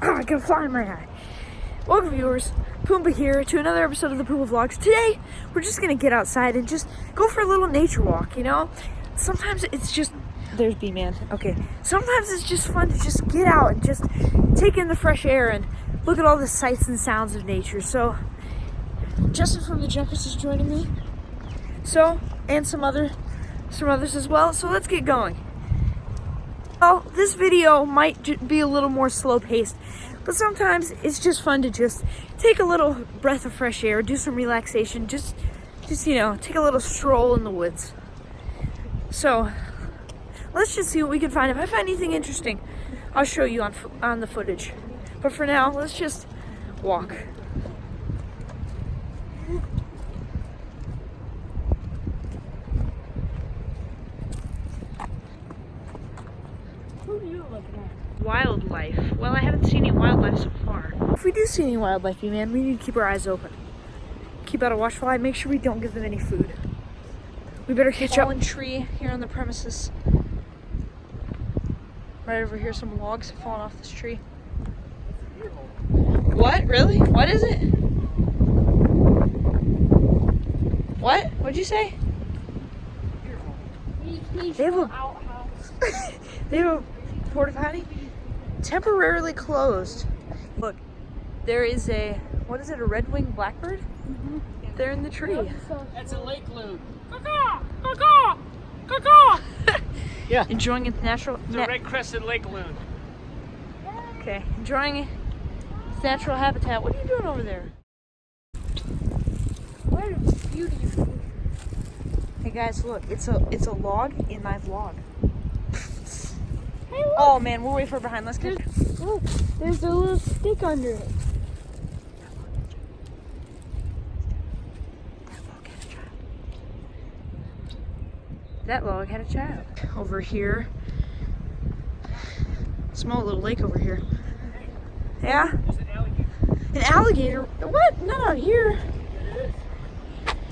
I can find my eye. Welcome, viewers. Pumbaa here to another episode of the Pumbaa Vlogs. Today, we're just gonna get outside and just go for a little nature walk, you know? Sometimes it's just... There's B-Man. Okay. Sometimes it's just fun to just get out and just take in the fresh air and look at all the sights and sounds of nature. So, Justin from The Junkers is joining me. So, and some others as well. So let's get going. Well, this video might be a little more slow-paced, but sometimes it's just fun to just take a little breath of fresh air, do some relaxation, just you know, take a little stroll in the woods. So, let's just see what we can find. If I find anything interesting, I'll show you on the footage. But for now, let's just walk. What are you looking at? Wildlife. Well, I haven't seen any wildlife so far. If we do see any wildlife, man, we need to keep our eyes open. Keep out a watchful eye. Make sure we don't give them any food. We better catch up. Fallen tree here on the premises. Right over here, some logs have fallen off this tree. What? Really? What is it? What? What'd you say? They have a outhouse. They have a porta potty temporarily closed. Look, there is a, what is it, a red-winged blackbird? Mm-hmm. They're in the tree. That's a lake loon. Caw-caw! Caw-caw! Caw-caw! Yeah. Enjoying its natural... It's a red-crested lake loon. Okay, enjoying its natural habitat. What are you doing over there? What a beautiful... Hey guys, look, it's a log in my vlog. Hey, oh man, we're way far behind. Let's get... Look, there's a little stick under it. That log had a child. Over here. Small little lake over here. Yeah? There's an alligator. An alligator? What? Not out here.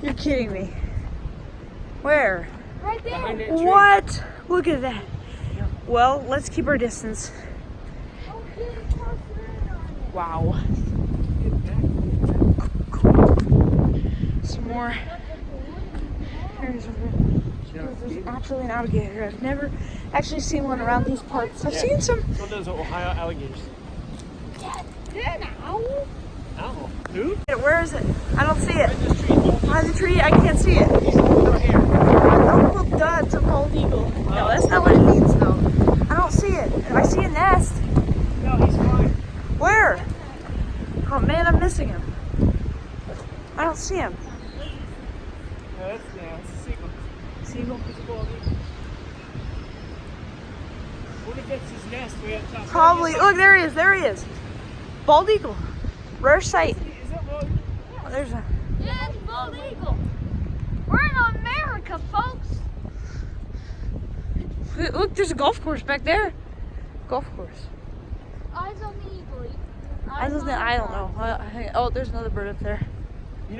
You're kidding me. Where? Right there. Behind that tree. What? Look at that. Well, let's keep our distance. Oh, get closer in on it. Wow. Some more. There's actually an alligator. I've never actually seen one around these parts. I've seen some. So those are Ohio alligators. An owl? Owl? Who? Where is it? I don't see it. Behind this tree. Behind the tree, I can't see it. Over here. Oh, well, duh, it's a bald eagle. No, that's not what it means, though. I don't see it. I see a nest. No, he's fine. Where? Oh man, I'm missing him. I don't see him. Yeah, that's a seagull. Seagull. It's a bald eagle. What if that's his nest? We got top. Probably. Look, there he is. There he is. Bald eagle. Rare sight. Is that bald? Oh, there's a. Yeah, it's bald eagle. We're in America, folks. Look, there's a golf course back there. Golf course. Eyes on the eagle. I don't know. Oh, there's another bird up there. You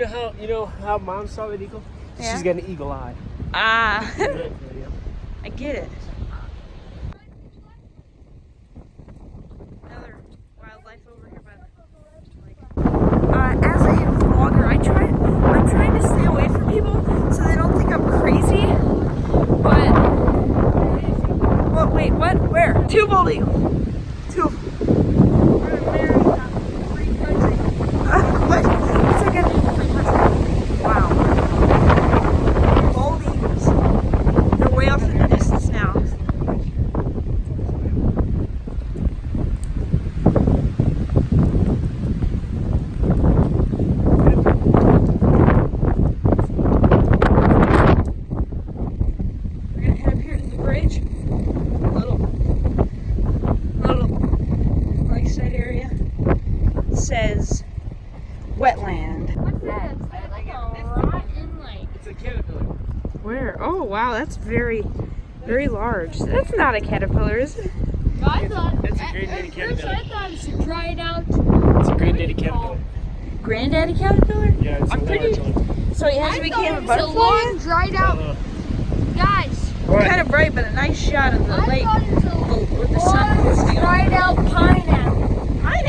know how Mom saw that eagle? Yeah. She's got an eagle eye. Ah. I get it. Another wildlife over here by the lake. As a vlogger, I'm trying to stay away from people so they don't think I'm crazy. But what? Wait, what? Where? Two bald eagles. Two. We're in America, free country. What? What's that got to do with free country? Wow. Bald eagles. They're way off in the distance now. We're gonna head up here to the bridge. Little lakeside area. It says wetland. What's that? It's like a rotten lake. It's a caterpillar. Where? Oh wow, that's very large. That's not a caterpillar, is it? I thought, It's a granddaddy at first caterpillar. I thought it's a dried out. It's a granddaddy caterpillar. Granddaddy caterpillar? Yeah, it's I'm a pretty. large one. So he hasn't became a butterfly? Dried out. Guys, Kind of bright, but a nice shot of the I lake thought it was a with the sun glistening on it. dried out pineapple. Pineapple?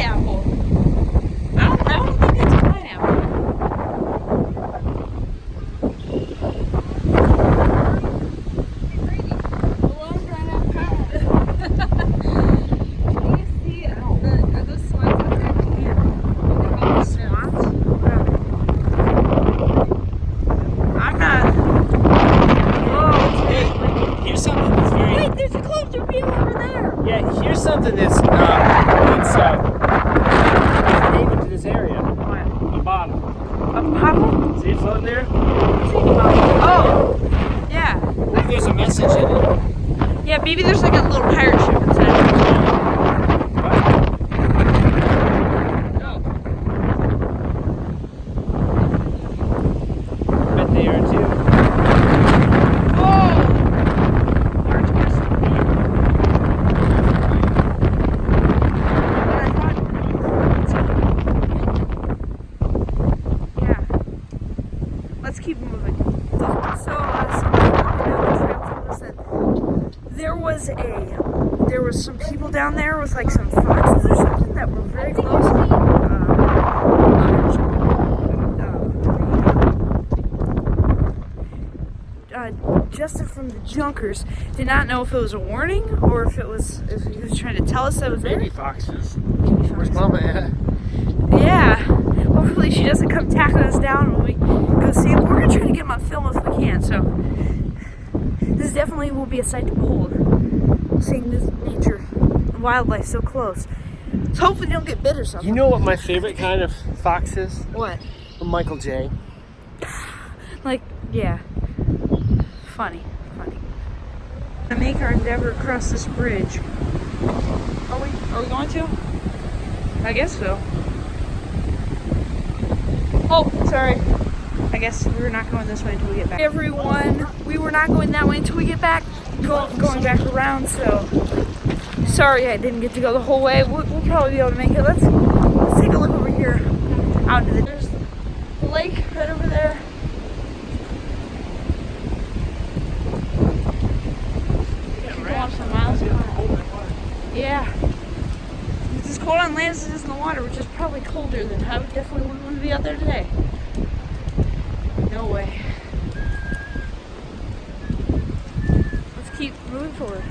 it's native to this area. What? The bottom. A pothole? See it floating there? Oh, yeah. What if there's a message in it? Yeah, maybe there's like a little pirate ship inside. No. Bet they are too. Oh! Large mess. But I thought. Yeah. Let's keep moving. So, somebody walking down the trail told us that there was some people down there with like some foxes or something that were very close. Justin from The Junkers did not know if it was a warning or if he was trying to tell us that it was Baby foxes. baby Where's foxes. Mama at? Yeah. Hopefully she doesn't come tackling us down when we go see him. We're gonna try to get him on film if we can. So this definitely will be a sight to behold. Seeing this nature and wildlife so close. So hopefully they don't get bit or something. You know what my favorite kind of fox is? What? Michael J. Like, yeah. Funny. To make our endeavor across this bridge. Are we going to? I guess so. Oh, sorry. I guess we're not going this way until we get back. Everyone, we were not going that way until we get back. Going back around, so sorry I didn't get to go the whole way. We'll probably be able to make it. Let's take a look over here. Out into there's the lake right over there. For miles. Yeah. It's as cold on land as it is in the water, which is probably colder than I would definitely wouldn't want to be out there today. No way. Let's keep moving forward.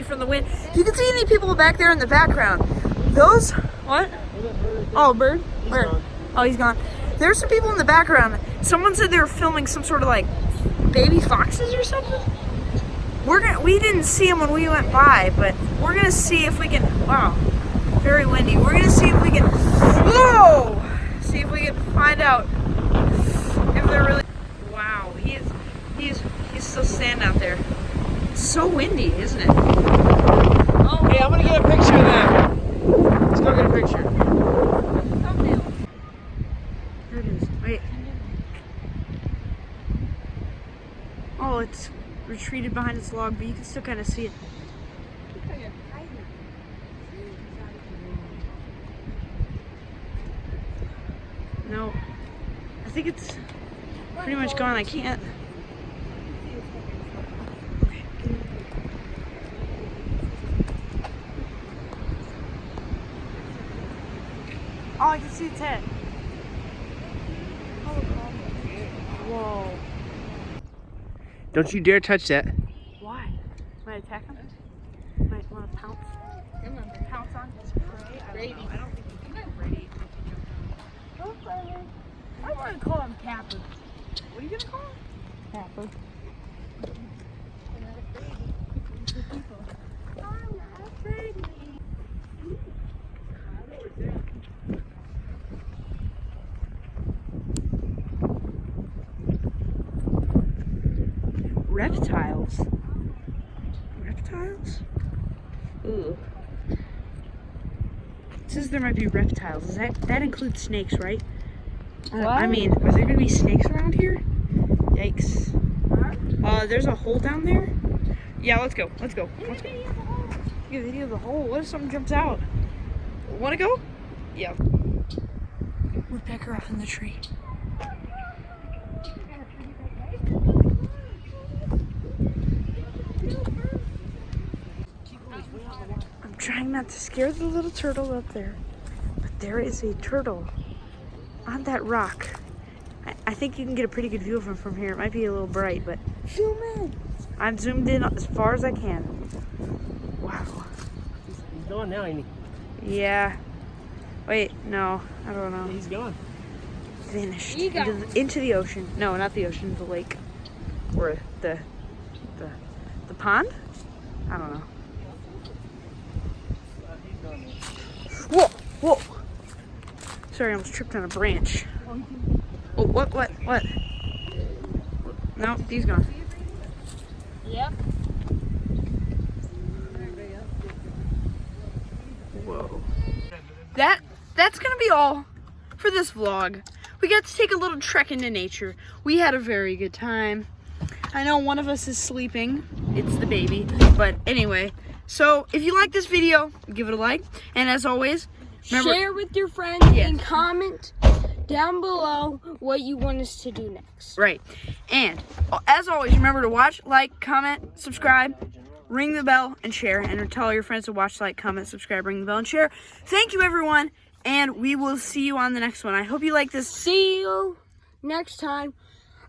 From the wind. If you can see any people back there in the background, those, what? Oh, bird? Where? Oh, he's gone. There's some people in the background. Someone said they were filming some sort of like baby foxes or something. We didn't see them when we went by, but we're gonna see if we can, wow, very windy. We're gonna see if we can, whoa! See if we can find out if they're really, wow, he's still standing out there. It's so windy, isn't it? Oh. Hey, I'm gonna get a picture of that. Let's go get a picture. Thumbnail. There it is. Wait. Oh, it's retreated behind its log, but you can still kind of see it. No. I think it's pretty much gone. I can't. Oh, I can see its head. Whoa. Don't you dare touch that. Why? Might attack him? Might want to pounce? Pounce on his prey? I don't know. I don't think he can Brady. I want to call him Capper. What are you going to call him? Capper. I'm not afraid. reptiles. Reptiles? Ooh. It says there might be reptiles. Is that includes snakes, right? I mean, are there gonna be snakes around here? Yikes. There's a hole down there. Yeah, let's go. Let's go. Let's go. Get a video of the hole. What if something jumps out? Wanna go? Yeah. Woodpecker up in the tree. I'm trying not to scare the little turtle up there, but there is a turtle on that rock. I think you can get a pretty good view of him from here. It might be a little bright, but zoom in. I'm zoomed in as far as I can. Wow. He's gone now, ain't he? Yeah. Wait, no, I don't know. He's gone. Vanished into the ocean. No, not the ocean, the lake, or the pond. I don't know. Whoa, whoa! Sorry, I almost tripped on a branch. Oh, what? No, he's gone. Yep. Whoa. That's gonna be all for this vlog. We got to take a little trek into nature. We had a very good time. I know one of us is sleeping. It's the baby. But anyway, so if you like this video, give it a like. And as always, remember, Share with your friends and comment down below what you want us to do next. right. And as always, remember to watch, like, comment, subscribe, ring the bell, and share. And tell all your friends to watch, like, comment, subscribe, ring the bell, and share. Thank you, everyone. And we will see you on the next one. I hope you like this. See you next time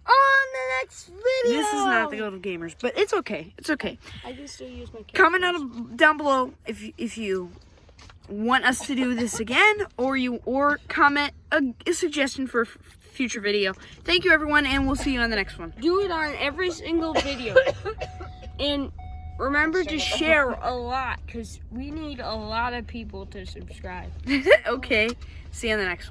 on the next video. This is not the Little Gamers, but it's okay. It's okay. I can still use my camera. Comment down below if you want us to do this again, or comment a suggestion for a future video. Thank you, everyone, and we'll see you on the next one. Do it on every single video. And remember to share a lot, because we need a lot of people to subscribe. Okay. See you on the next one.